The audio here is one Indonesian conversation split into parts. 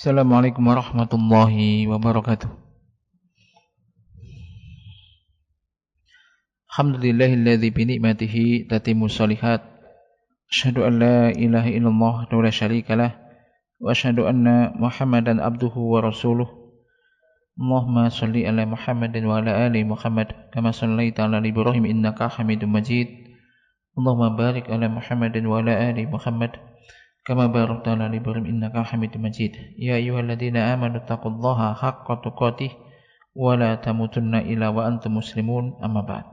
Assalamualaikum warahmatullahi wabarakatuh. Alhamdulillahilladzi bi ni'matihi tatimmu shalihat. Asyhadu an la ilaha illallah wa la syarikalah wa asyhadu anna Muhammadan abduhu wa rasuluh. Allahumma shalli ala Muhammadin wa ala ali Muhammad kama shallaita ala Ibrahim innaka Hamidum Majid. Allahumma barik ala Muhammadin wa ala ali Muhammad kama barakta ala Ibrahim innaka Hamidum Majid. Ya ayyuhalladzina amanu taqullaha haqqa tuqatih wa la tamutunna illa wa antum muslimun, amma ba'd.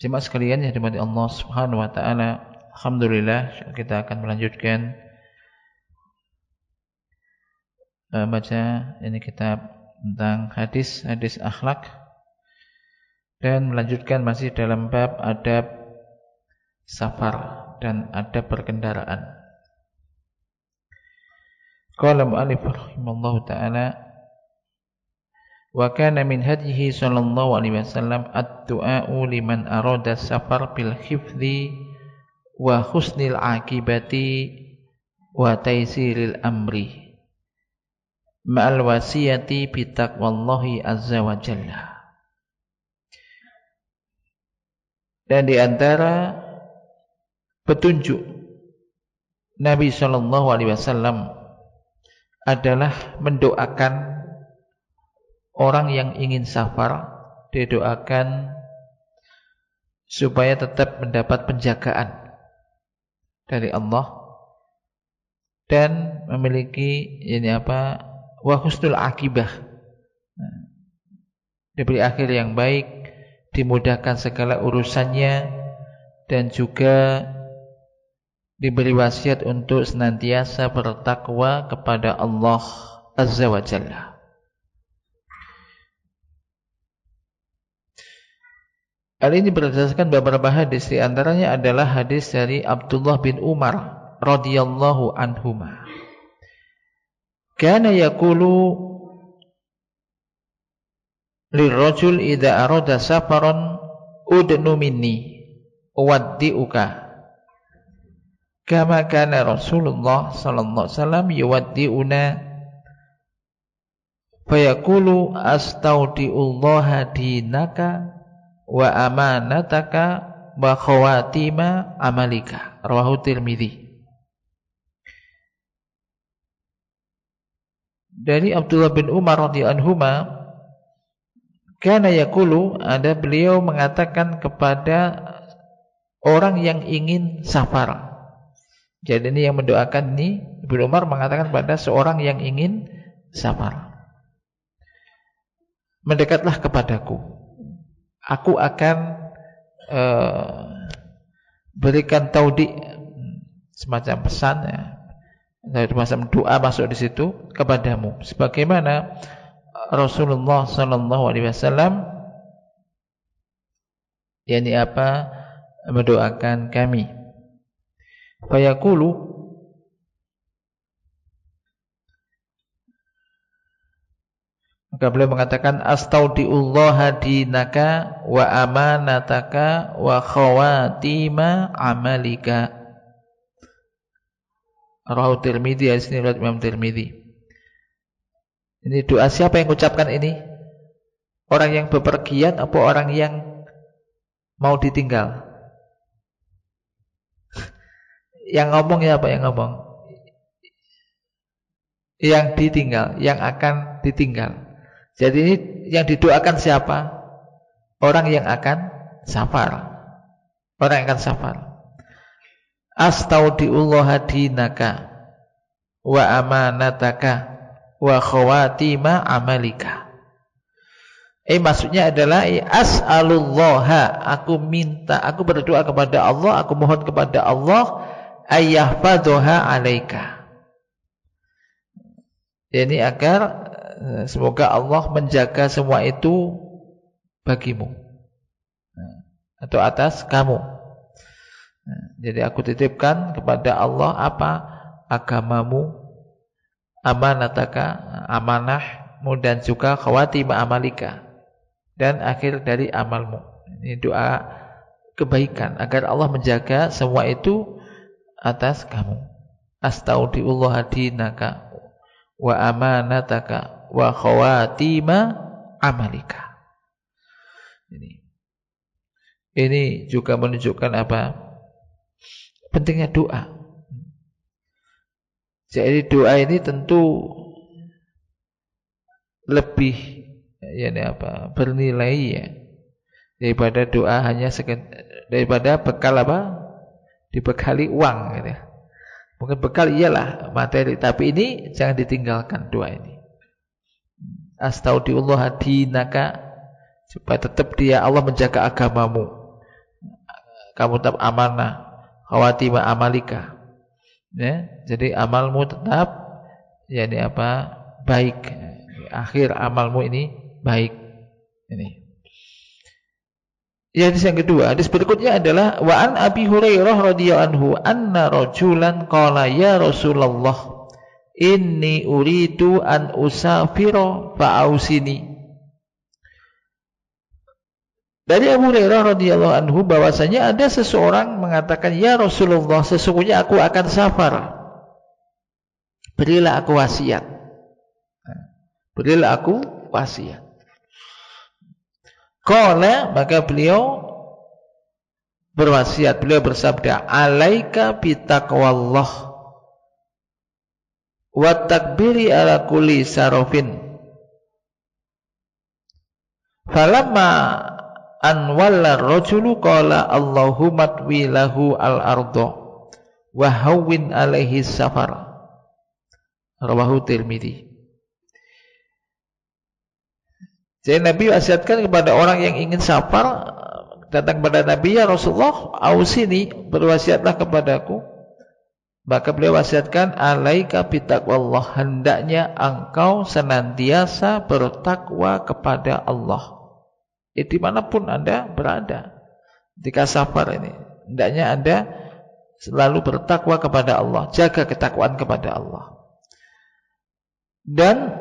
Jemaah sekalian yang dirahmati Allah Subhanahu wa taala, alhamdulillah kita akan melanjutkan baca ini kitab tentang hadis akhlak dan melanjutkan masih dalam bab adab safar dan adab berkendaraan. Qala mu'allif rahimallahu ta'ala wa kana min hadyihi sallallahu alaihi wasallam ad-du'a'u liman arada safar bil hifdzi wa husnil akibati wa taysiril amri ma'al wasiyati bi taqwallahi azza wa jalla. Dan di antara petunjuk Nabi sallallahu alaihi wasallam adalah mendoakan orang yang ingin safar, didoakan supaya tetap mendapat penjagaan dari Allah dan memiliki wa husnul akibah, diberi akhir yang baik, dimudahkan segala urusannya, dan juga diberi wasiat untuk senantiasa bertakwa kepada Allah Azza wa Jalla. Hal ini berdasarkan beberapa hadis, di antaranya adalah hadis dari Abdullah bin Umar radhiyallahu anhuma. Kana yaqulu lirrajul idza arada safaran udnu minni uwaddi'uka kama kana Rasulullah sallallahu alaihi wasallam yuwaddi'una fayaqulu astaudiullaha dinaka wa amanataka wa khawatima amalika, rawahu Tirmidzi. Dari Abdullah bin Umar radhiyallahu anhuma, kana yaqulu, ada beliau mengatakan kepada orang yang ingin safar. Jadi ini yang mendoakan ini, Ibnu Umar mengatakan pada seorang yang ingin safar, mendekatlah kepadaku, aku akan berikan taudi, semacam pesan ya, semacam doa masuk di situ kepadamu, sebagaimana Rasulullah sallallahu alaihi wasallam mendoakan kami. Fayaqulu, maka beliau mengatakan astaudiullaha dinaka wa amanataka wa khawatima amalika, rawahu Tirmidzi. Hadis ini riwayat Imam Tirmidzi. Ini doa siapa yang mengucapkan ini? Orang yang bepergian atau orang yang mau ditinggal? Yang ngomong ya apa yang ngomong? Yang ditinggal, yang akan ditinggal. Jadi ini yang didoakan siapa? Orang yang akan safar. Orang yang akan safar. Astaudiullaha dinaka wa amanataka wa khawatima amalika. Maksudnya adalah as'alullaha, aku berdoa kepada Allah, aku mohon kepada Allah ayyahfadhuha alaika. Ini agar semoga Allah menjaga semua itu bagimu atau atas kamu. Jadi aku titipkan kepada Allah apa? Agamamu, amanataka, amanahmu, dan juga khawatima amalika, dan akhir dari amalmu. Ini doa kebaikan agar Allah menjaga semua itu atas kamu. Astaudiullaha dinaka wa amanataka wa khawatima amalika. Ini juga menunjukkan apa? Pentingnya doa. Jadi doa ini tentu lebih bernilai ya daripada doa daripada bekal dibekali uang gitu. Mungkin bekal iyalah materi, tapi ini jangan ditinggalkan doa ini. Astaghfirullah dinaka, supaya tetap dia Allah menjaga agamamu, kamu tetap amanah, khawatima amalika ya, jadi amalmu tetap baik, akhir amalmu ini baik. Ini hadis yang kedua. Hadis berikutnya adalah wa an Abi Hurairah radhiyallahu anhu anna rajulan qala ya Rasulullah inni uridu an usafira fa'ausini. Dari Abu Hurairah radhiyallahu anhu bahwasanya ada seseorang mengatakan, ya Rasulullah, sesungguhnya aku akan safar, berilah aku wasiat. Berilah aku wasiat. Qala, maka beliau berwasiat, beliau bersabda, alaika bitaqwallah wa takbiri ala kulli sarofin. Falamma an walla rajulu qala Allahumma twi lahu al-ardo wa hawwin alaihi safar. Rawahu Tirmidzi. Jadi Nabi wasiatkan kepada orang yang ingin safar, datang kepada Nabi, ya Rasulullah, ausini, berwasiatlah kepadaku. Maka beliau wasiatkan, alaika bitaqwallah, hendaknya engkau senantiasa bertakwa kepada Allah. Dimanapun Anda berada, ketika safar ini, hendaknya Anda selalu bertakwa kepada Allah, jaga ketakwaan kepada Allah. Dan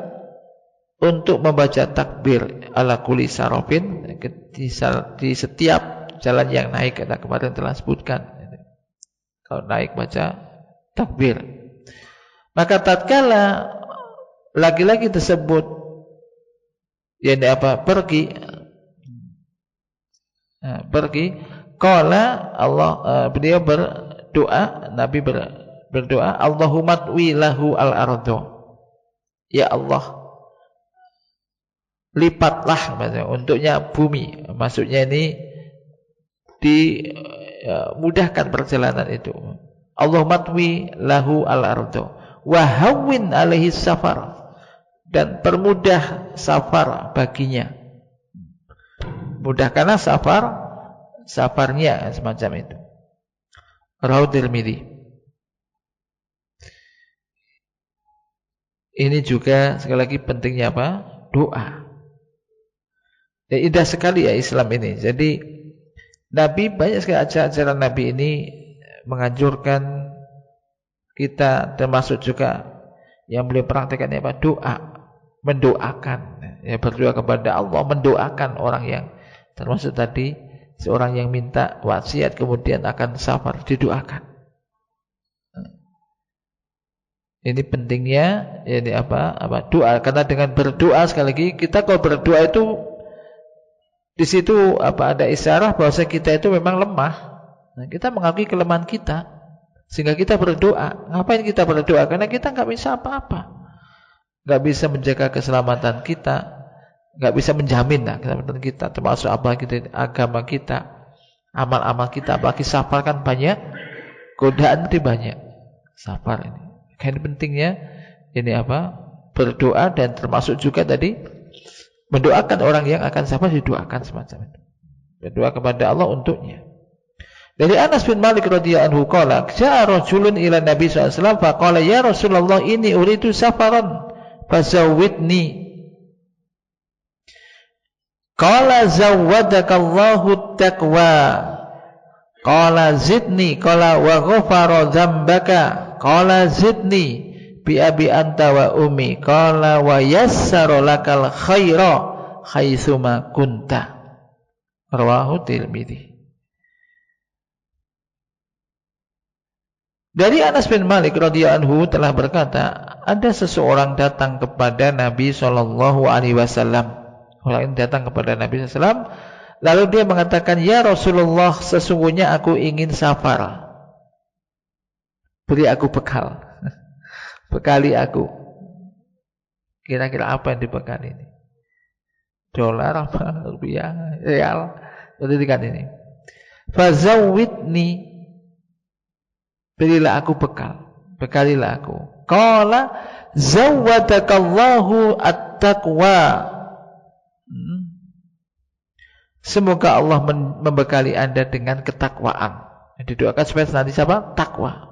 untuk membaca takbir ala kulli sarofin di setiap jalan yang naik, kita kemarin telah sebutkan. Kalau naik baca takbir. Maka tatkala laki-laki tersebut pergi, qala Allah, beliau berdoa, Nabi berdoa, Allahumma twi lahu al-ardo. Ya Allah, lipatlah untuknya bumi, maksudnya ini dimudahkan perjalanan itu. Allahumma twi lahu al-ardo wa hawwin alaihi safar, dan permudah safar baginya, mudahkanlah safarnya, semacam itu. Rawahu Tirmidzi. Ini juga sekali lagi pentingnya apa? Doa. Ya, indah sekali ya Islam ini. Jadi Nabi, banyak sekali ajaran Nabi ini menganjurkan kita, termasuk juga yang beliau praktekkan apa? Doa, mendoakan. Ya, berdoa kepada Allah, mendoakan orang yang, termasuk tadi seorang yang minta wasiat kemudian akan safar, didoakan. Ini pentingnya ini doa, karena dengan berdoa, sekali lagi kita kalau berdoa itu di situ ada isyarat bahwa kita itu memang lemah. Nah, kita mengakui kelemahan kita sehingga kita berdoa. Ngapain kita berdoa? Karena kita nggak bisa apa-apa, nggak bisa menjaga keselamatan kita, nggak bisa menjamin keselamatan kita, termasuk agama kita, amal-amal kita. Apalagi safar kan banyak godaan, itu banyak safar ini. Ini pentingnya ini berdoa, dan termasuk juga tadi mendoakan orang yang akan safar, didoakan semacam itu. Berdoa kepada Allah untuknya. Dari Anas bin Malik radhiyallahu anhu qala, ja'a rajulun ila Nabi sallallahu alaihi wasallam faqala ya Rasulullah inni uridu safaran fazawwidni. Qala zawwadakallahu taqwa. Qala zidni, qala wa ghafara dzambaka. Qala zidni bi abi anta wa ummi. Qala wa yassara lakal khaira haitsuma kunta. Rawahu Tirmidzi. Dari Anas bin Malik radhiyallahu anhu telah berkata, ada seseorang datang kepada Nabi sallallahu alaihi wasallam. Orang ini datang kepada Nabi sallallahu alaihi wasallam, lalu dia mengatakan, "Ya Rasulullah, sesungguhnya aku ingin safar. Beri aku bekal." Bekali aku. Kira-kira apa yang dibekali ini? Dolar apa? Rupiah? Real? Perhatikan ini. Fazawwidni, berilah aku bekal, bekalilah aku. Qala zawwadakallahu at-taqwa. Semoga Allah membekali Anda dengan ketakwaan. Yang didoakan supaya nanti siapa? Takwa.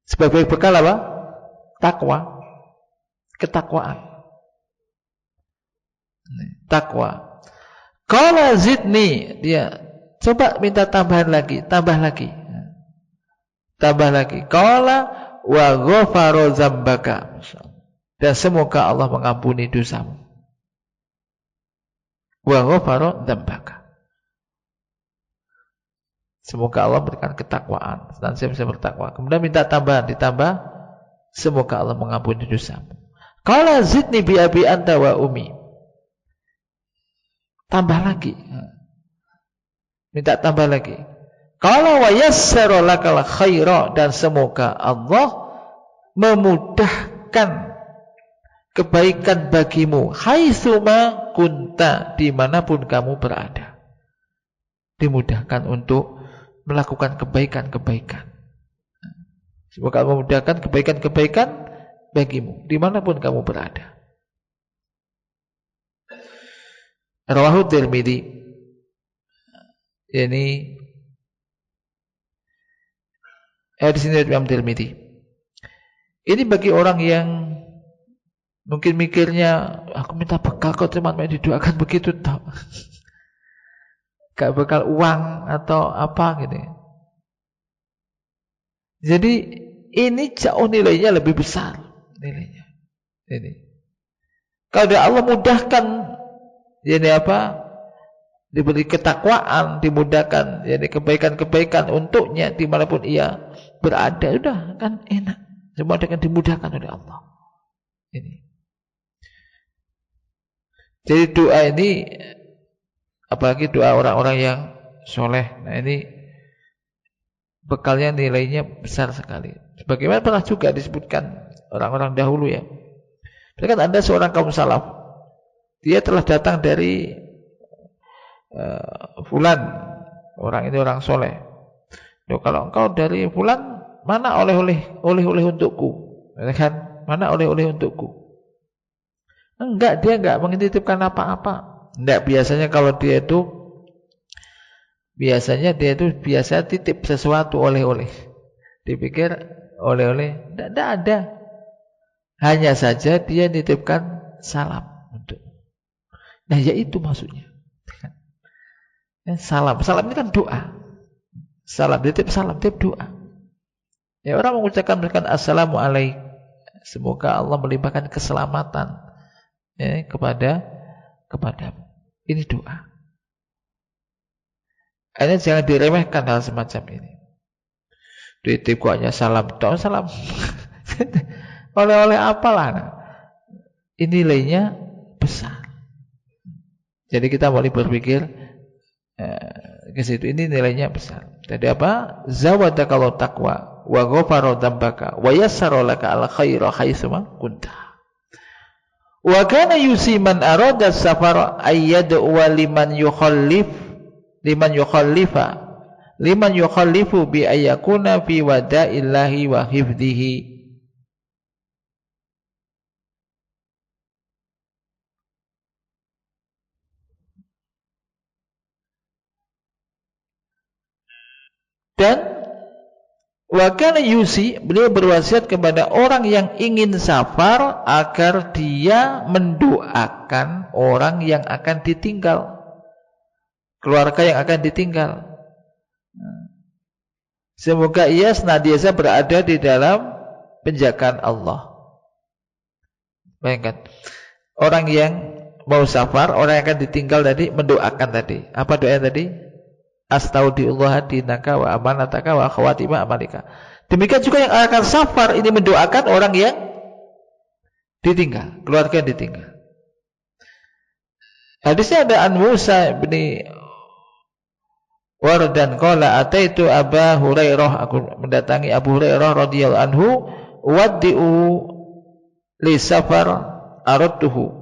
Sebagai bekal apa? Takwa. Ketakwaan. Takwa. Qala zidni, dia coba minta tambahan lagi, tambah lagi. Tambah lagi. Qala wa ghafara dzambaka. Dan semoga Allah mengampuni dosamu. Wa ghafara dzambaka. Semoga Allah berikan ketakwaan dan saya bisa bertakwa. Kemudian minta tambahan, ditambah semoga Allah mengampuni dosamu. Qala zidni bi abi anta wa ummi. Tambah lagi. Minta tambah lagi. Qala wa yassara lakal khaira, dan semoga Allah memudahkan kebaikan bagimu haitsuma kunta, dimanapun kamu berada. Dimudahkan untuk melakukan kebaikan-kebaikan. Semoga Allah memudahkan kebaikan-kebaikan bagimu dimanapun kamu berada. Rawahu Tirmidzi. Ini di sini Imam Tirmidzi. Ini bagi orang yang mungkin mikirnya, aku minta bekal kok cuma main didoakan begitu toh. Gak bekal uang atau apa gitu. Jadi ini jauh nilainya lebih besar nilainya. Ini. Kalau Allah mudahkan ini apa? Diberi ketakwaan, dimudahkan jadi kebaikan-kebaikan untuknya dimanapun ia berada, sudah kan enak. Semua dengan dimudahkan oleh Allah. Ini. Jadi doa ini, apalagi doa orang-orang yang soleh, nah ini bekalnya nilainya besar sekali. Sebagaimana pernah juga disebutkan orang-orang dahulu ya. Misalkan Anda seorang kaum salaf, dia telah datang dari fulan, orang ini orang soleh. Loh, kalau engkau dari fulan, mana oleh-oleh untukku? Kan? Mana oleh-oleh untukku? Enggak, dia enggak menitipkan apa-apa. Enggak, biasanya kalau dia itu biasa titip sesuatu oleh-oleh. Dipikir oleh-oleh, enggak ada. Hanya saja dia nitipkan salam untuk. Nah, ya itu maksudnya. Salam ini kan doa. Salam, titip doa. Ya, orang mengucapkan assalamualaikum, semoga Allah melimpahkan keselamatan ya, kepadamu. Ini doa. Ini jangan diremehkan hal semacam ini. Titip kok hanya salam, salam. Oleh-oleh apalah. Ini nilainya besar. Jadi kita boleh berpikir ke situ, ini nilainya besar. Jadi apa? Zawadakallahu taqwa wa ghafara dzambaka wa yassara laka al khaira haitsuma kunta. Wa kana yusiman arada safar ayyad'u liman yukhallifu bi ayyakuna fi wada'illahi wa hifdhihi. Dan wakana yusi, beliau berwasiat kepada orang yang ingin safar agar dia mendoakan orang yang akan ditinggal, keluarga yang akan ditinggal. Semoga ia senantiasa berada di dalam penjagaan Allah. Bayangkan, orang yang mau safar, orang yang akan ditinggal tadi mendoakan tadi. Apa doa tadi? astaudiullah dinaka wa amanataka wa khawatima amalika. Demikian juga yang akan safar ini mendoakan orang yang ditinggal, keluarga yang ditinggal. Hadisnya ada an Musa bin Wardan qala ataitu Aba Hurairah, aku mendatangi Abu Hurairah radhiyallahu anhu, waddi'u li safar aradtuhu.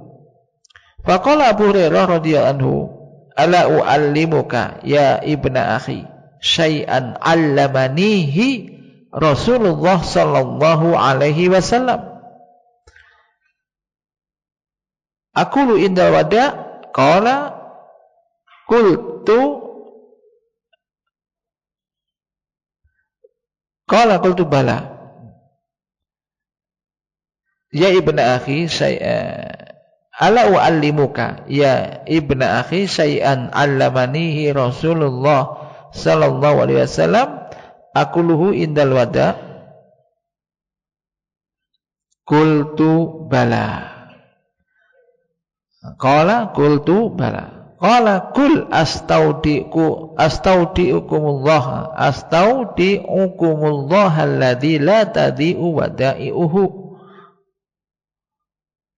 Faqala Abu Hurairah radhiyallahu anhu, ala uallimuka ya ibna akhi syai'an 'allamanihi Rasulullah sallallahu alaihi wasallam. Aqulu inda wada qala qultu bala ya ibna akhi ala uallimuka ya ibna akhi syai'an 'allamanihi Rasulullah sallallahu alaihi wasallam aquluhu indal wada qultu bala qala qultu bala qala kul astaudiukumullah alladzi la tadhi'u wada'i'uhu.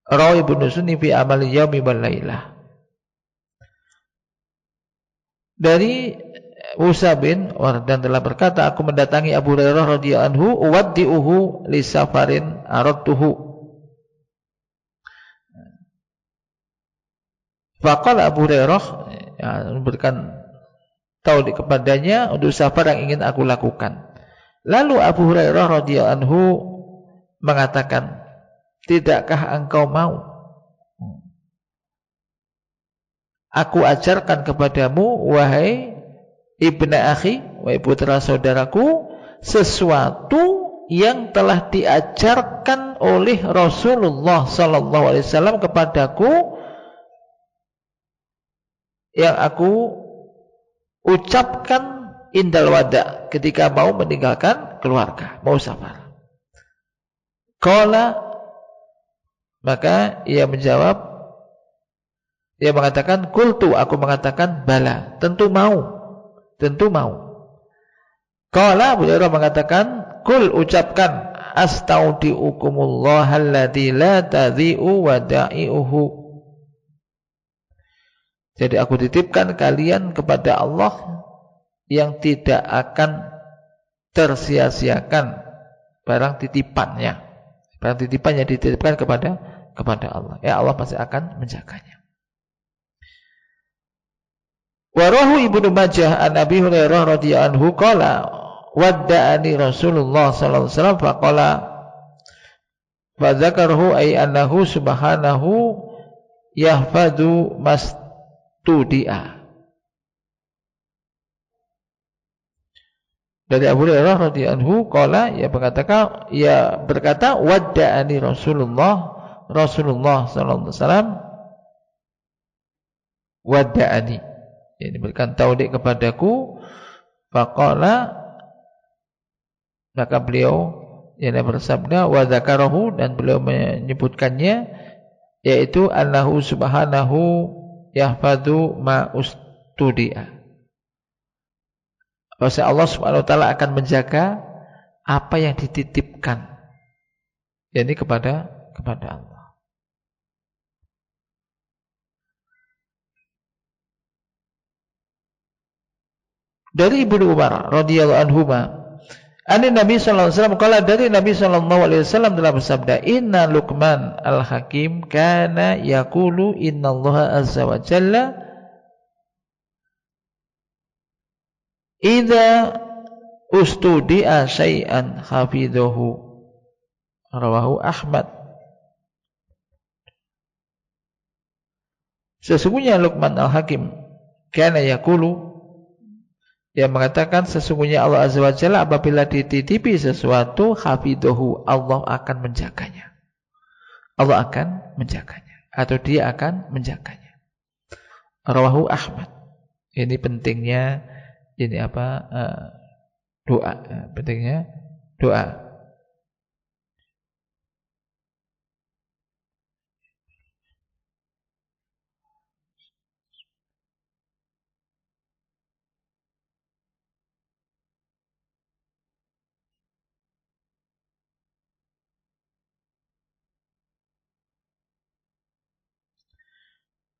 Rawi Ibnu Sunni fi amal yaumi wal lailah. Dari Musa bin Wardan telah berkata, aku mendatangi Abu Hurairah radhiyallahu anhu, uwaddi'uhu li safarin aradtuhu. Faqala Abu Hurairah, memberikan tahu kepadanya untuk safar yang ingin aku lakukan. Lalu Abu Hurairah radhiyallahu anhu mengatakan, tidakkah engkau mau aku ajarkan kepadamu, wahai ibna akhi, wahai putra saudaraku, sesuatu yang telah diajarkan oleh Rasulullah sallallahu alaihi wasallam kepadaku, yang aku ucapkan indal wada ketika mau meninggalkan keluarga, mau safar. Qala, maka ia menjawab, ia mengatakan, qultu, aku mengatakan, bala, tentu mau, tentu mau. Qala, Abu Hurairah mengatakan, qul, ucapkan, astaudiukumullah alladzi la tadhi'u wada'i'uhu. Jadi aku titipkan kalian kepada Allah yang tidak akan tersia-siakan barang titipannya. Barang titipannya dititipkan kepada Allah. Ya, Allah pasti akan menjaganya. Warahu Ibnu Majah an Abi Hurairah radhiyallahu anhu qala wadda'ani Rasulullah sallallahu alaihi wasallam faqala fa dzakarahu ay annahu subhanahu yahfadu mastudia. Dari Abu Hurairah radhiyallahu anhu qala, ia berkata wadda'ani Rasulullah sallallahu alaihi wasallam wadda'ani, ini berikan taudik kepadaku, faqala, maka beliau yang bersabda wa dzakarahu, dan beliau menyebutkannya, yaitu annahu subhanahu yahfadu ma ustudia. Bahwa Allah Subhanahu wa taala akan menjaga apa yang dititipkan, yakni kepada Allah. Dari Ibnu Umar radhiyallahu anhuma, Nabi sallallahu alaihi wasallam qala, dari Nabi sallallahu alaihi wasallam telah bersabda, inna Luqman al-Hakim kana yaqulu innallaha azza wa jalla idza ustudi'a syai'an hafidhahu. Rawahu Ahmad. Sesungguhnya Luqman al-Hakim kana yaqulu, dia mengatakan, sesungguhnya Allah azza wa jalla apabila dititipi sesuatu, hafidhahu, Allah akan menjaganya. Allah akan menjaganya, atau dia akan menjaganya. Rawahu Ahmad. Ini pentingnya doa, pentingnya doa.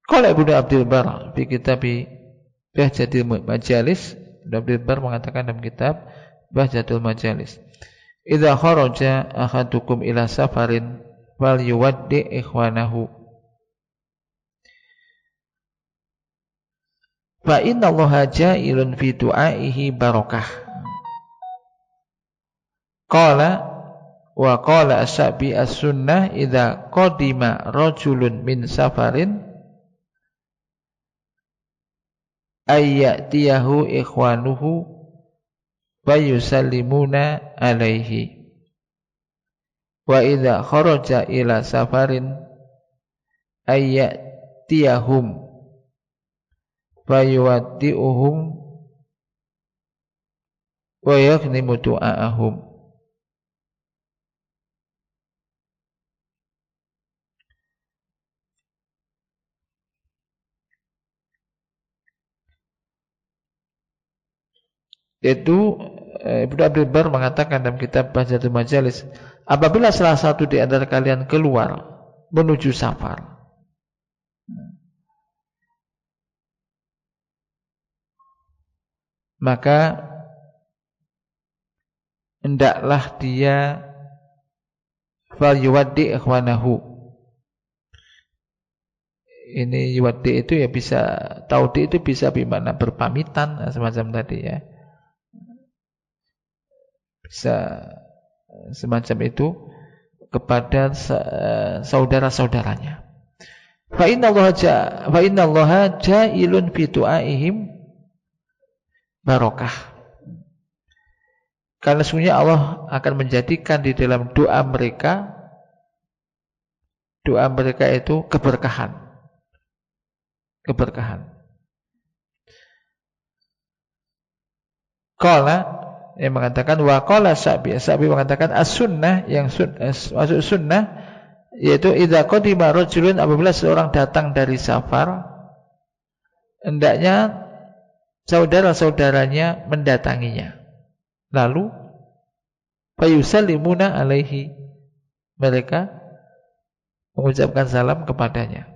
Qala Ibnu Abdul Barr fi kitab Bahjatul Majalis, Ibnu Abdul Barr mengatakan dalam kitab Bahjatul Majalis, idza kharaja ahadukum ila safarin falyuwaddi ikhwanahu fa innallaha ja'ilun fi du'aihi barakah. Qala wa qala ashabi as-sunnah idza qadima rajulun min safarin ayyatiyahu ikhwanuhu wa yusallimuna alaihi wa idza kharaja ila safarin ayyatiyahum wa yuwaddi'uhum wa yaghnimu du'aahum. Itu Ibnu Abdul Barr mengatakan dalam kitab Bahjatul Majalis, apabila salah satu di antara kalian keluar menuju safar, maka hendaklah dia falyuwaddi ikhwanahu. Ini yuwaddi itu ya bisa, taudi itu bisa bermakna berpamitan semacam tadi ya. Bisa semacam itu kepada saudara-saudaranya. Fa innallaha ja'ilun fi du'aihim barakah. Karena sesungguhnya Allah akan menjadikan di dalam doa mereka itu keberkahan. Qala yang mengatakan wa qala Syafi'i mengatakan as-sunnah, yang masuk sunnah yaitu idza qadima rajulun, apabila seorang datang dari safar hendaknya saudara-saudaranya mendatanginya, lalu fayusallimuna alaihi, mereka mengucapkan salam kepadanya.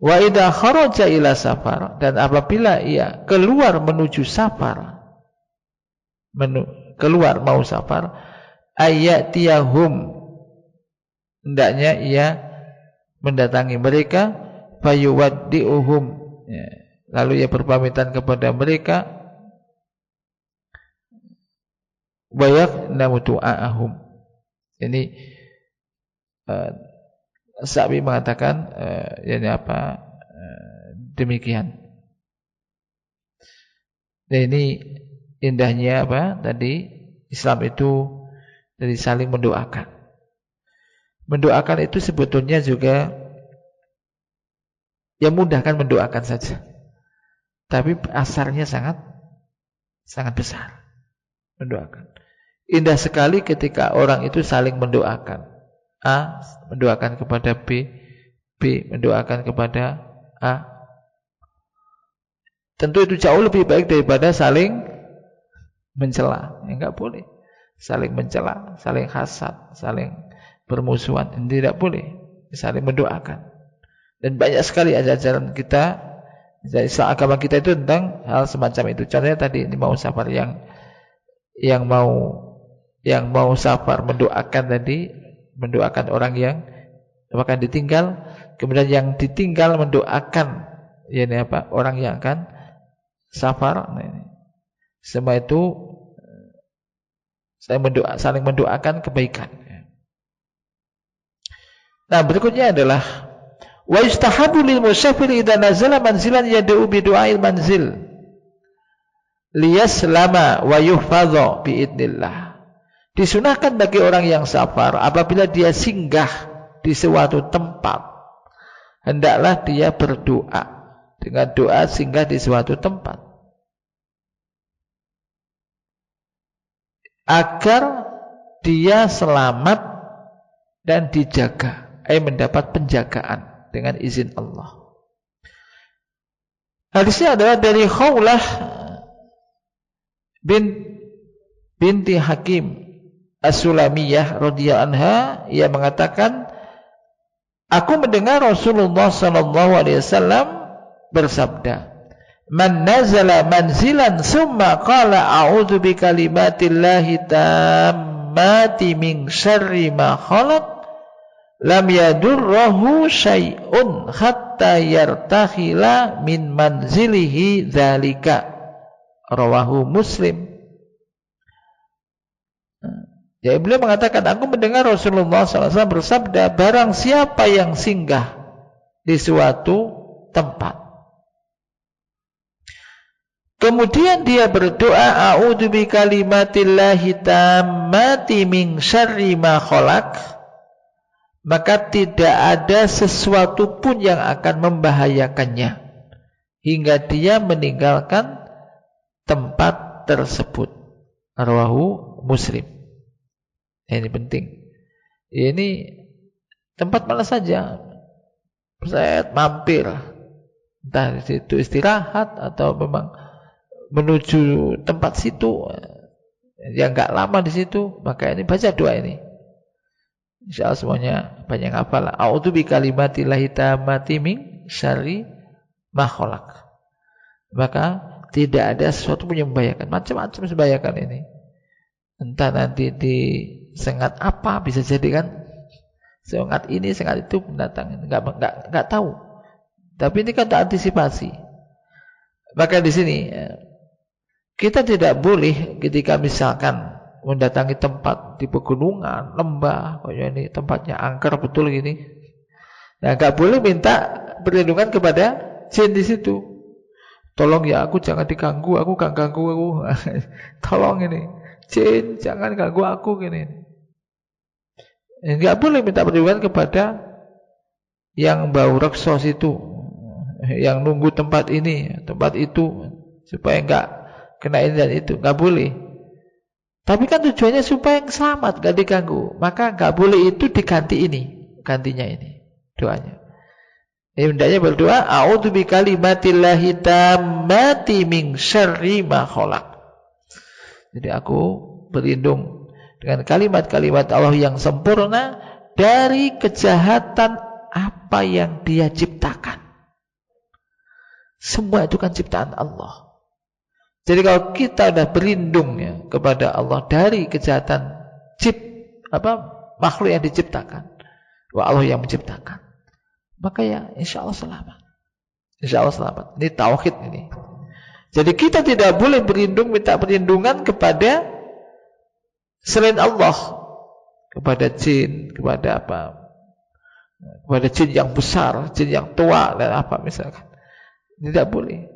Wa idza kharaja ila safar, dan apabila ia keluar menuju safar, keluar mau safar, ayyatiyahum, hendaknya ia mendatangi mereka, fayuwaddi'uhum, ya, lalu ia berpamitan kepada mereka, wa yaghnamu du'aahum. Ini Sa'bi mengatakan demikian. Nah, ini indahnya tadi Islam itu dari saling mendoakan. Mendoakan itu sebetulnya juga ya mudah kan, mendoakan saja. Tapi asarnya sangat besar. Mendoakan. Indah sekali ketika orang itu saling mendoakan. A mendoakan kepada B, B mendoakan kepada A. Tentu itu jauh lebih baik daripada saling mencela. Ya, enggak boleh saling mencela, saling hasad, saling bermusuhan. Tidak boleh, saling mendoakan. Dan banyak sekali ajaran kita dari agama kita itu tentang hal semacam itu. Contohnya tadi ini mau safar, yang mau safar mendoakan tadi, mendoakan orang yang akan ditinggal, kemudian yang ditinggal mendoakan orang yang akan safar. Nah, ini semua itu saling mendoakan kebaikan. Nah, berikutnya adalah wa yustahabu lil musafir idza nazala manzilan yad'u bi du'ail manzil liyaslama wa yuhfadha bi idnillah. Disunahkan bagi orang yang safar apabila dia singgah di suatu tempat, hendaklah dia berdoa dengan doa singgah di suatu tempat agar dia selamat dan dijaga, mendapat penjagaan dengan izin Allah. Hadisnya adalah dari Khawlah binti Hakim As-Sulamiyah radhiyallahu anha. Ia mengatakan Aku mendengar Rasulullah sallallahu alaihi wasallam bersabda, "Man nazala manzilan summa qala a'udzu bi kalimatillahi tammati min syarri ma khalaq lam yadurruhu syai'un hatta yartakhila min manzilihi dzalika." Rawahu Muslim. Ya, beliau mengatakan, aku mendengar Rasulullah SAW bersabda, barang siapa yang singgah di suatu tempat, kemudian dia berdoa, a'udzu bi kalimatillahi tammati min syarri ma khalaq, maka tidak ada sesuatu pun yang akan membahayakannya hingga dia meninggalkan tempat tersebut. Rawahu Muslim. Ini penting. Ini tempat mana saja, saya mampir, entah di situ istirahat atau memang menuju tempat situ yang enggak lama di situ, maka ini baca doa ini. Insyaallah semuanya banyak hafal. A'udzu bi kalimatillahi tammati min syarri ma khalaq. Maka tidak ada sesuatu pun yang membahayakan. Macam-macam membahayakan ini. Entah nanti disengat apa, bisa jadi kan sengat ini, sengat itu mendatang, enggak tahu. Tapi ini kan antisipasi. Maka di sini kita tidak boleh ketika misalkan mendatangi tempat di pegunungan, lembah, kayak ini tempatnya angker betul gini. Nah, enggak boleh minta perlindungan kepada jin di situ. Tolong ya, aku jangan diganggu, aku gak ganggu aku. Tolong ini, jin jangan ganggu aku gini. Enggak boleh minta perlindungan kepada yang bau reksos itu, yang nunggu tempat ini, tempat itu, supaya enggak kena ini dan itu. Enggak boleh. Tapi kan tujuannya supaya yang selamat, enggak diganggu. Maka enggak boleh itu diganti ini, gantinya ini doanya. Hendaknya berdoa, a'udzu bi kalimatillahi tammati min syarri ma khalaq. Jadi aku berlindung dengan kalimat-kalimat Allah yang sempurna dari kejahatan apa yang Dia ciptakan. Semua itu kan ciptaan Allah. Jadi kalau kita sudah berlindung ya kepada Allah dari kejahatan makhluk yang diciptakan, Allah yang menciptakan, maka ya insya Allah selamat. Insya Allah selamat. Ini tauhid ini. Jadi kita tidak boleh berlindung, minta perlindungan kepada selain Allah, kepada jin, kepada apa? Kepada jin yang besar, jin yang tua dan apa misalkan. Tidak boleh.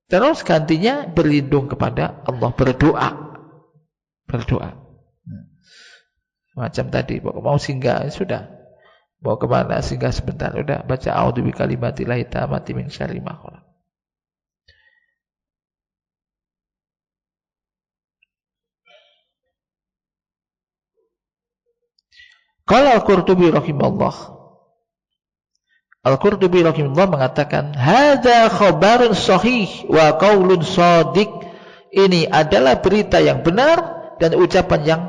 Terus gantinya berlindung kepada Allah, berdoa. Berdoa. Macam tadi, mau singgah sudah. Mau kemana singgah sebentar, udah baca a'udzu bi kalimatillahi tammati min syarri ma khalaq. Qala Al-Qurtubi rahimahullah. Al-Qurtubi rahimahullah mengatakan, hadza khabarun sahih wa qaulun shadiq. Ini adalah berita yang benar dan ucapan yang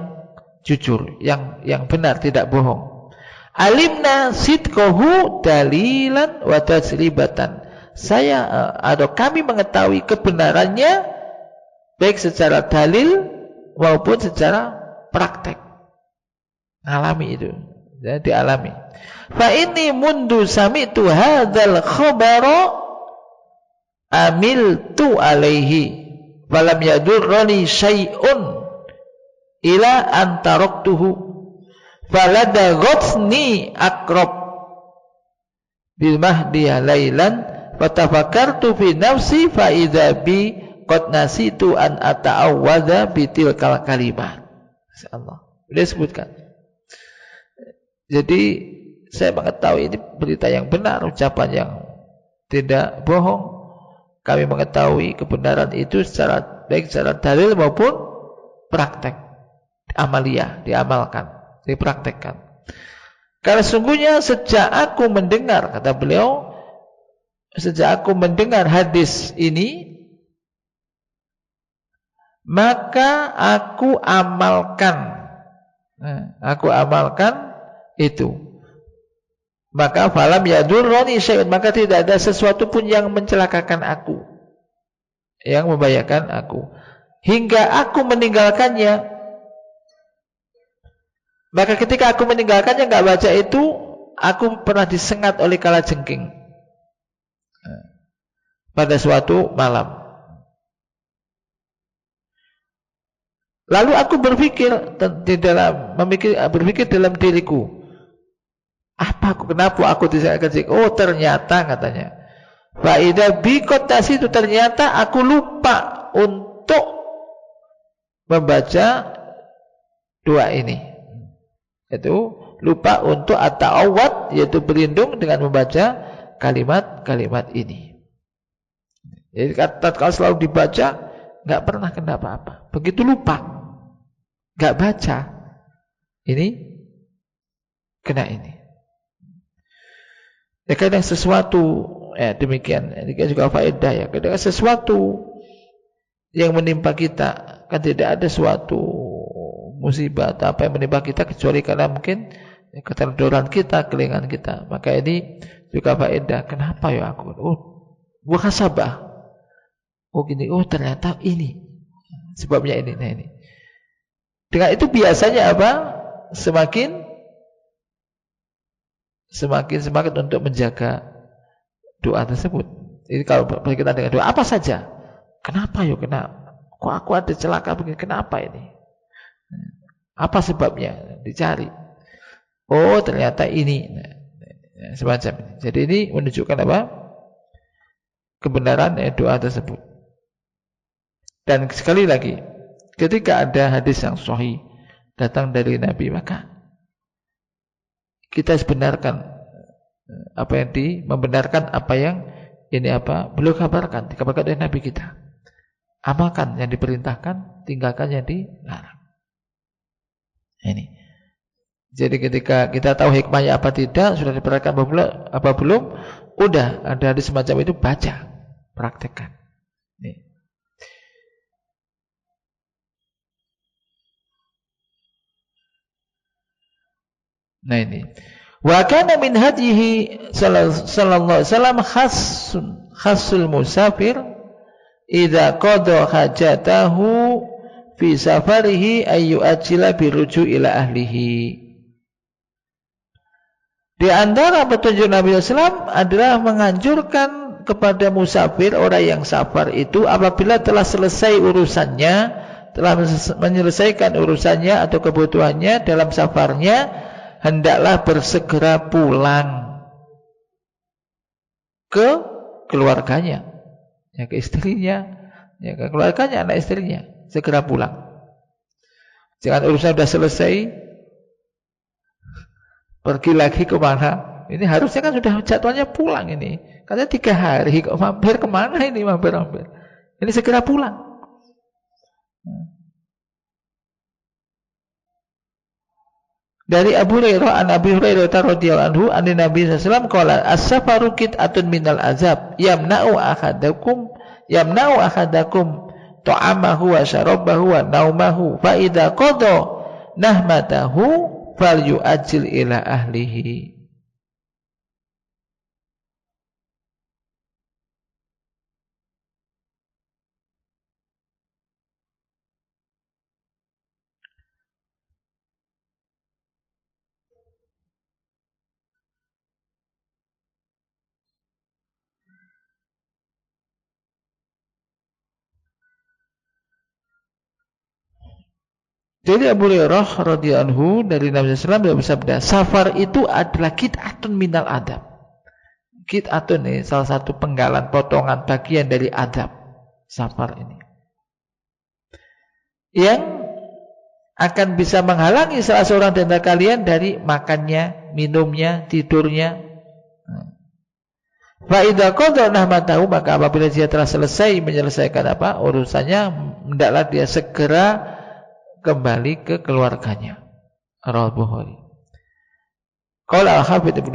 jujur, yang benar, tidak bohong. Alimna sidqahu dalilan wa tasribatan. Kami mengetahui kebenarannya baik secara dalil maupun secara praktek. Alami itu, jadi dialami. Fa inni mundu sami'tu hadzal khabara amiltu alaihi falam yadurrani syai'un ila an taraktuhu falada ghatsni akrab bil mahdiya lailan fatafakkartu fi nafsi fa idza bi qad nasitu an ata'awwadza bi tilkal kalimat. Insyaallah. Dia sebutkan. Jadi saya mengetahui ini berita yang benar, ucapan yang tidak bohong. Kami mengetahui kebenaran itu baik secara dalil maupun praktek, amaliyah, diamalkan, dipraktekkan. Karena sungguhnya sejak aku mendengar, kata beliau, sejak aku mendengar hadis ini, maka aku amalkan itu. maka falam yadurrani syai'un, maka tidak ada sesuatu pun yang mencelakakan aku, yang membahayakan aku, hingga aku meninggalkannya. Maka ketika aku meninggalkannya, nggak baca itu, aku pernah disengat oleh kalajengking pada suatu malam. Lalu aku berpikir dalam diriku, kenapa aku disengat-sengat? Oh, ternyata katanya, faida biqotas itu ternyata aku lupa untuk membaca doa ini. Itu lupa untuk at-ta'awwad, yaitu berlindung dengan membaca kalimat-kalimat ini. Jadi kalau selalu dibaca, nggak pernah kena apa-apa. Begitu lupa, nggak baca, ini kena ini. Ya, kadang sesuatu demikian. Ini juga faedah ya. Kadang sesuatu yang menimpa kita, kan tidak ada suatu musibah atau apa yang menimpa kita kecuali karena mungkin keterdoran kita, kelingan kita. Maka ini juga faedah. Kenapa ya aku? Muhasabah. Gini. Ternyata ini sebabnya ini. Nah ini. Dengan itu biasanya apa? Semakin semangat untuk menjaga doa tersebut. Jadi kalau berkaitan dengan doa apa saja, kenapa ya kok aku ada celaka begini, kenapa ini? Apa sebabnya? Dicari. Oh, ternyata ini. Semacam ini. Jadi ini menunjukkan apa? Kebenaran doa tersebut. Dan sekali lagi, ketika ada hadis yang sahih datang dari Nabi, maka kita benarkan membenarkan apa yang beliau kabarkan, dikabarkan oleh Nabi kita. Amalkan yang diperintahkan, tinggalkan yang dilarang. Ini. Jadi ketika kita tahu hikmahnya apa tidak, sudah diperhatikan apa belum, udah ada hadis semacam itu, baca, praktekkan. Ini. Nah ini. Wa kana min hadihi sallallahu alaihi wasallam khassul musafir idza qada hajatahu fi safarihi ayu ajila biruju ila ahlihi. Di antara petunjuk Nabi SAW adalah menganjurkan kepada musafir, orang yang safar itu, apabila telah selesai urusannya, telah menyelesaikan urusannya atau kebutuhannya dalam safarnya, hendaklah bersegera pulang ke keluarganya, ya, ke istrinya, ya, ke keluarganya, anak istrinya, segera pulang. Jangan urusan sudah selesai pergi lagi kemana? Ini harusnya kan sudah jadwalnya pulang ini. Katanya 3 hari kok mampir kemana ini, mampir. Ini segera pulang. Dari Abu Hurairah, an Abi Hurairah radhiyallahu anhu, an Nabi sallallahu alaihi wasallam qala as-safaru qit'atun minal azab yamna'u ahadakum ta'amahu wa syarabahu wa naumahu fa idza qada nahmatahu falyu'ajjil ila ahlihi. Jadi Abu Hurairah radhiyallahu anhu dari Nabi sallallahu alaihi wasallam bersabda, safar itu adalah qit'atun minal adab. Qit'atun ini salah satu penggalan, potongan bagian dari adab. Safar ini yang akan bisa menghalangi salah seorang di antara kalian dari makannya, minumnya, tidurnya. Fa idza qada nahmatahu, maka apabila dia telah selesai menyelesaikan urusannya, hendaklah dia segera kembali ke keluarganya. Rawahul Bukhari. Qala Al-Hafidz Ibnu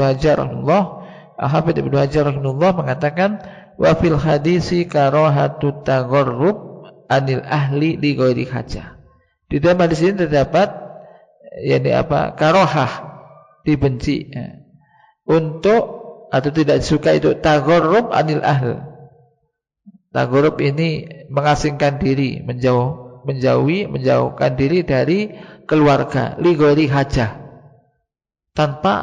Hajar rahimahullah mengatakan, wa fil hadisi karahatu tagharrub anil ahli li ghairi hajah. Di dalam hadis ini terdapat karohah, dibenci, untuk atau tidak disukai itu tagharrub anil ahl. Tagharrub ini mengasingkan diri, menjauhkan diri dari keluarga, li ghairi hajah, tanpa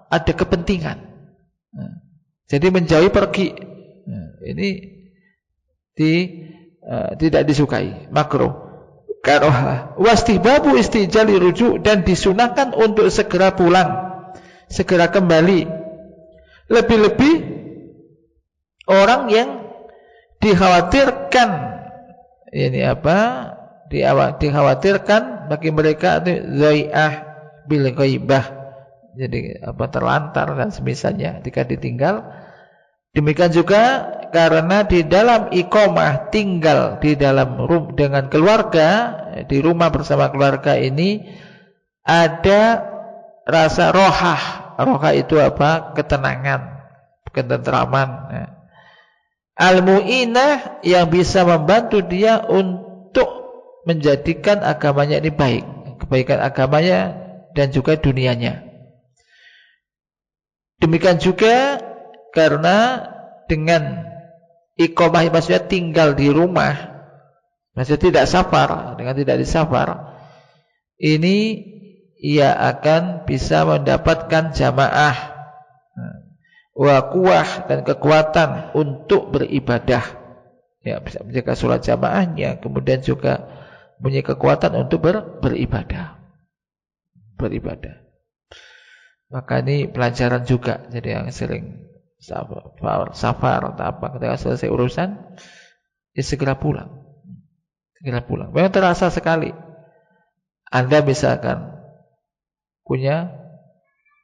ada kepentingan. Jadi menjauhi, pergi. Ini tidak disukai, makruh. Karoha wastihbabu istijali rujuk, dan disunahkan untuk segera pulang, segera kembali. Lebih-lebih orang yang dikhawatirkan dikhawatirkan bagi mereka itu dhai'ah bil ghaibah, jadi terlantar dan semisalnya ketika ditinggal. Demikian juga karena di dalam iqamah, tinggal di dalam dengan keluarga, di rumah bersama keluarga ini ada rasa rohah. Rohah itu ketenangan, ketentraman. Al-mu'inah, yang bisa membantu dia untuk menjadikan agamanya ini baik, kebaikan agamanya dan juga dunianya. Demikian juga karena dengan iqamah, maksudnya tinggal di rumah, maksudnya tidak safar, dengan tidak disafar, ini ia akan bisa mendapatkan jamaah wa quwwah, dan kekuatan untuk beribadah. Ya, bisa menjaga sholat jamaahnya, kemudian juga punya kekuatan untuk beribadah. Maka ini pelajaran juga. Jadi yang sering safar atau apa, ketika selesai urusan ya segera pulang. Memang terasa sekali. Anda misalkan punya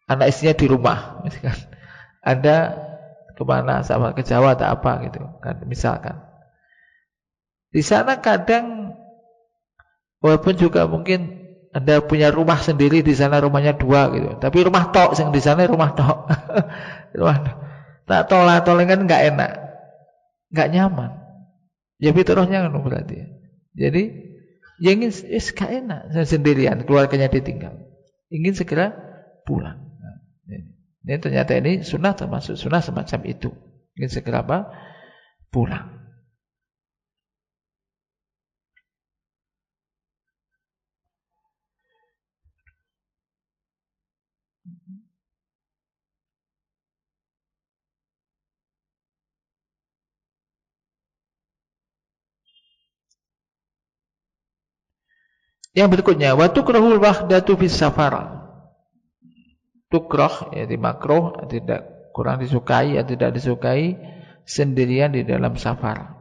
anak istrinya di rumah, misalkan Anda kemana, sama ke Jawa atau apa gitu kan, misalkan di sana kadang walaupun juga mungkin Anda punya rumah sendiri, di sana rumahnya 2 gitu, tapi rumah tok, yang di sana rumah tok. Tak tolak-tolak kan nggak enak, nggak nyaman. Ya fitrahnya kan berarti. Jadi yang ingin gak enak sendirian, keluarganya ditinggal, ingin segera pulang. Ini ternyata ini sunnah, termasuk sunnah semacam itu, ingin segera pulang. Yang berikutnya, wa tukrahul wahdatu fis safar. Tukrah, yaitu makruh, tidak kurang disukai atau tidak disukai sendirian di dalam safar.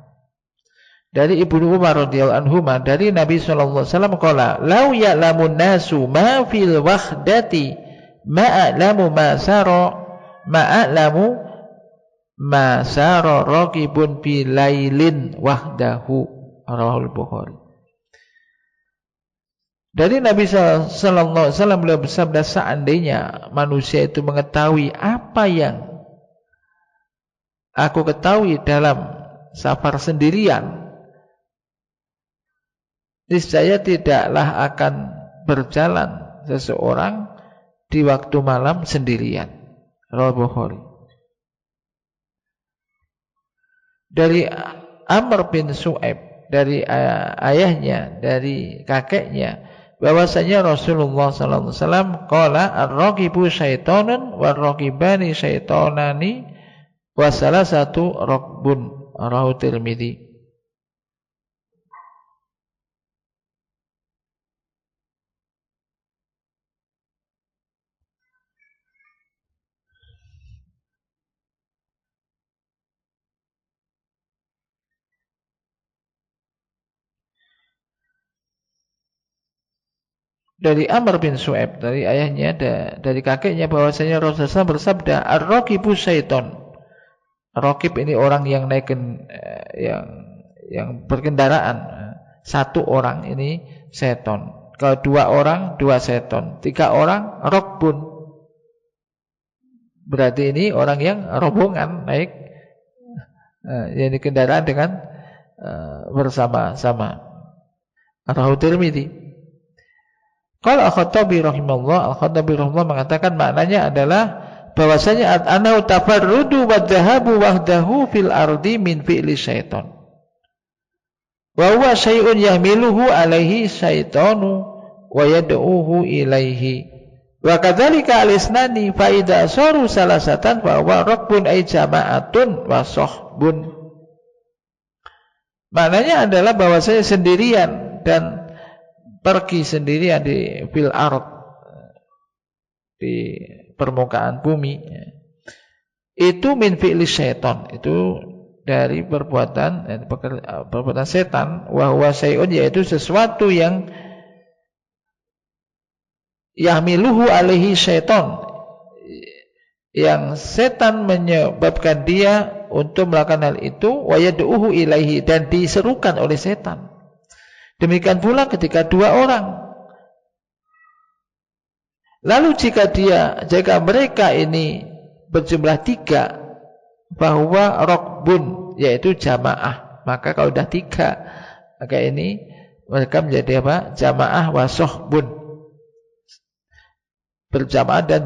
Dari Ibnu Umar radhiyallahu anhu, dari Nabi sallallahu alaihi wasallam qala, "Lau ya'lamun nasu ma fil wahdati ma'alamu ma sara raqibun fi lailin wahdahu." Rawahul Bukhari. Dari Nabi sallallahu alaihi wasallam beliau bersabda, seandainya manusia itu mengetahui apa yang aku ketahui dalam safar sendirian, niscaya tidaklah akan berjalan seseorang di waktu malam sendirian. Rawahul Bukhari. Dari Amr bin Su'aib, dari ayahnya, dari kakeknya, bahwasanya Rasulullah sallallahu alaihi wasallam qala ar-raqibu syaitonun war-raqibani syaitonani wa salasatu raqbun. Rawahu Tirmidzi. Dari Amr bin Su'aib, dari ayahnya, dari kakeknya, bahwasanya Rasulullah bersabda, ar-raqibu syaiton. Raqib ini orang yang naik yang berkendaraan. Satu orang ini seton. Kalau 2 orang, 2 seton. 3 orang, raqbun. Berarti ini orang yang rombongan naik yang kendaraan dengan bersama-sama. Rawahu Tirmidzi. Kalau Al-Khattabi rahimahullah, Al-Khattabi rahimahullah mengatakan maknanya adalah bahwasanya annahu tafarrudu wa dhahabu wahdahu fil ardi min fi'li syaitan. Wa huwa syai'un yahmiluhu alaihi syaitanu wa yad'uhu ilaihi. Wa kadzalika al-isnani fa idza saru salasatan fa huwa rabbun ay jama'atun wa sahbun. Maknanya adalah bahwasanya sendirian dan pergi sendirian di fil ard, di permukaan bumi, itu min fi'li syaitan, itu dari perbuatan setan. Wa huwa syai'un, yaitu sesuatu yang yahmiluhu alaihi syaitan, yang setan menyebabkan dia untuk melakukan hal itu, wa yad'uhu ilaihi, dan diserukan oleh setan. Demikian pula ketika dua orang. Lalu jika mereka ini berjumlah 3, bahwa rokbun, yaitu jamaah, maka kalau sudah 3, maka ini mereka menjadi apa? Jamaah wasohbun, berjamaah dan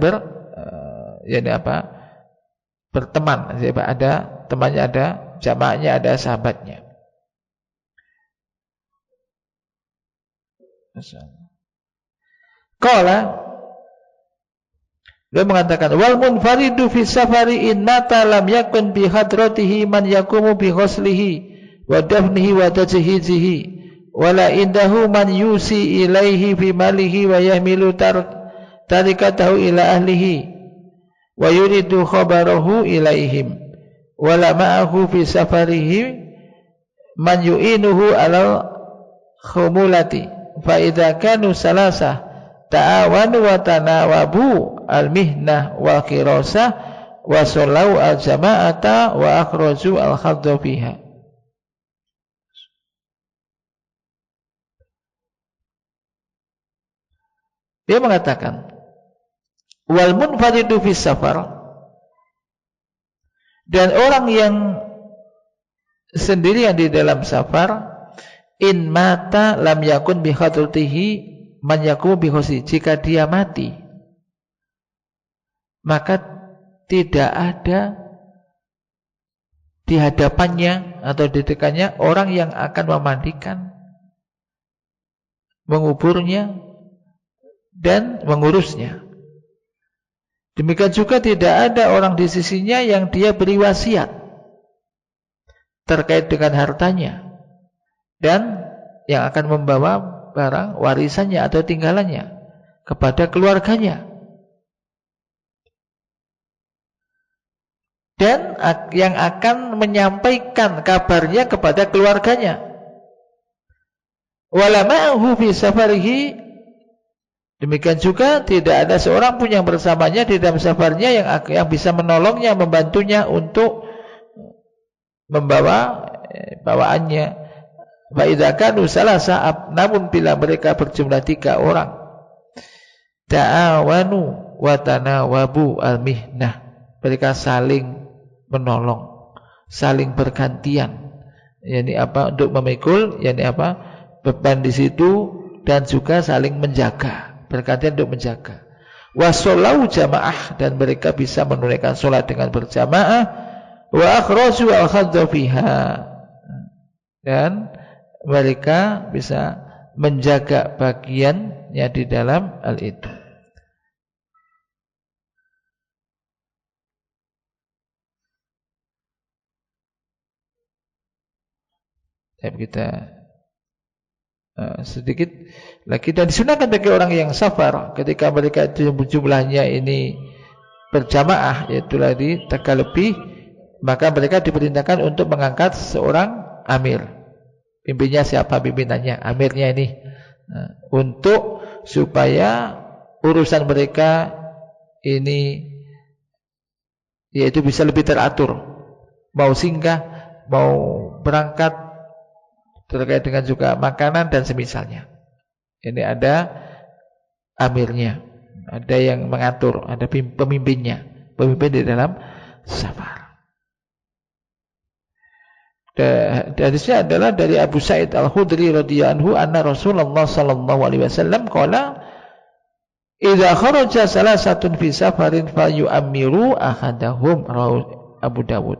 berteman. Jadi ada temannya, ada jamaahnya, ada sahabatnya. Qala, dia mengatakan wal munfaridu fi safari in mata lam yakun bi hadratihi man yakumu bi ghuslihi wa dafnihi wa tajhizihi wala indahu man yusi ilaihi fi malihi wa yahmilu tarikatahu ila ahlihi wa yuridu khabarahu ilaihim wala ma'ahu fi safarihi man yu'inuhu ala khumulati fa idza kanu salasah ta'awanu wa tanawabu al-mihnah wa khirasah wa sallau al-jama'ata wa akhraju al-khadda fiha. Dia mengatakan wal munfaridu fis safar, dan orang yang sendirian di dalam safar, in mata lam yakun bi hadratihi man yakumu bi ghusli, jika dia mati maka tidak ada di hadapannya atau di dekatnya orang yang akan memandikan, menguburnya dan mengurusnya. Demikian juga tidak ada orang di sisinya yang dia beri wasiat terkait dengan hartanya dan yang akan membawa barang warisannya atau tinggalannya kepada keluarganya, dan yang akan menyampaikan kabarnya kepada keluarganya. Wala ma'ahu fi safarihi, demikian juga tidak ada seorang pun yang bersamanya di dalam safarnya yang bisa menolongnya, membantunya untuk membawa bawaannya. Fa idza kanu salasa, namun bila mereka berjumlah 3 orang, ta'awanu wa tanawabu al-mihnah, mereka saling menolong, saling bergantian, yakni apa, untuk memikul, yakni apa, beban di situ, dan juga saling menjaga, bergantian untuk menjaga. Wasollau jamaah, dan mereka bisa menunaikan sholat dengan berjamaah. Wa akhraju al-khadda fiha, dan mereka bisa menjaga bagiannya di dalam hal itu. Kita sedikit lagi, dan disunahkan bagi orang yang safar ketika mereka jumlahnya ini berjamaah, yaitu tadi 3 lebih, maka mereka diperintahkan untuk mengangkat seorang amir. Pimpinnya siapa? Pimpinannya, amirnya ini, untuk supaya urusan mereka ini yaitu bisa lebih teratur, mau singgah, mau berangkat, terkait dengan juga makanan dan semisalnya. Ini ada amirnya, ada yang mengatur, ada pemimpinnya, pemimpin di dalam safar. Hadisnya adalah dari Abu Sa'id Al-Khudri radhiyallahu anhu, anna Rasulullah sallallahu alaihi wasallam qala idza kharaja salasatun fi safarin fayu'ammiru ahadahum, rawahu Abu Dawud.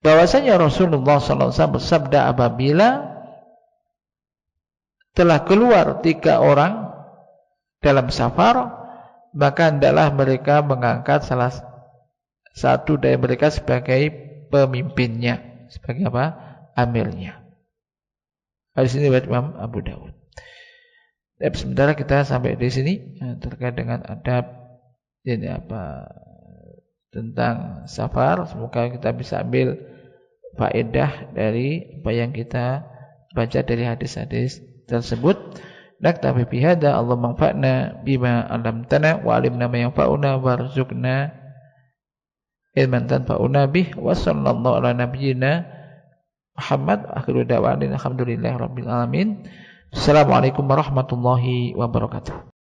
Bahwasanya Rasulullah sallallahu alaihi wasallam bersabda, apabila telah keluar 3 orang dalam safar, maka hendaklah mereka mengangkat salah satu dari mereka sebagai pemimpinnya, sebagai apa? Amirnya. Hadis ini riwayat Imam Abu Dawud. Sementara kita sampai di sini terkait dengan adab ini apa tentang safar. Semoga kita bisa ambil faedah dari apa yang kita baca dari hadis-hadis tersebut. Naktafi bihadza, Allah manfa'na bima 'allamtana wa 'allimna ma yanfa'una warzuqna ilman tanfa'una bih, wa sallallahu ala nabiyyina Muhammad. Akhiru da'wana alhamdulillahi rabbil alamin. Assalamualaikum warahmatullahi wabarakatuh.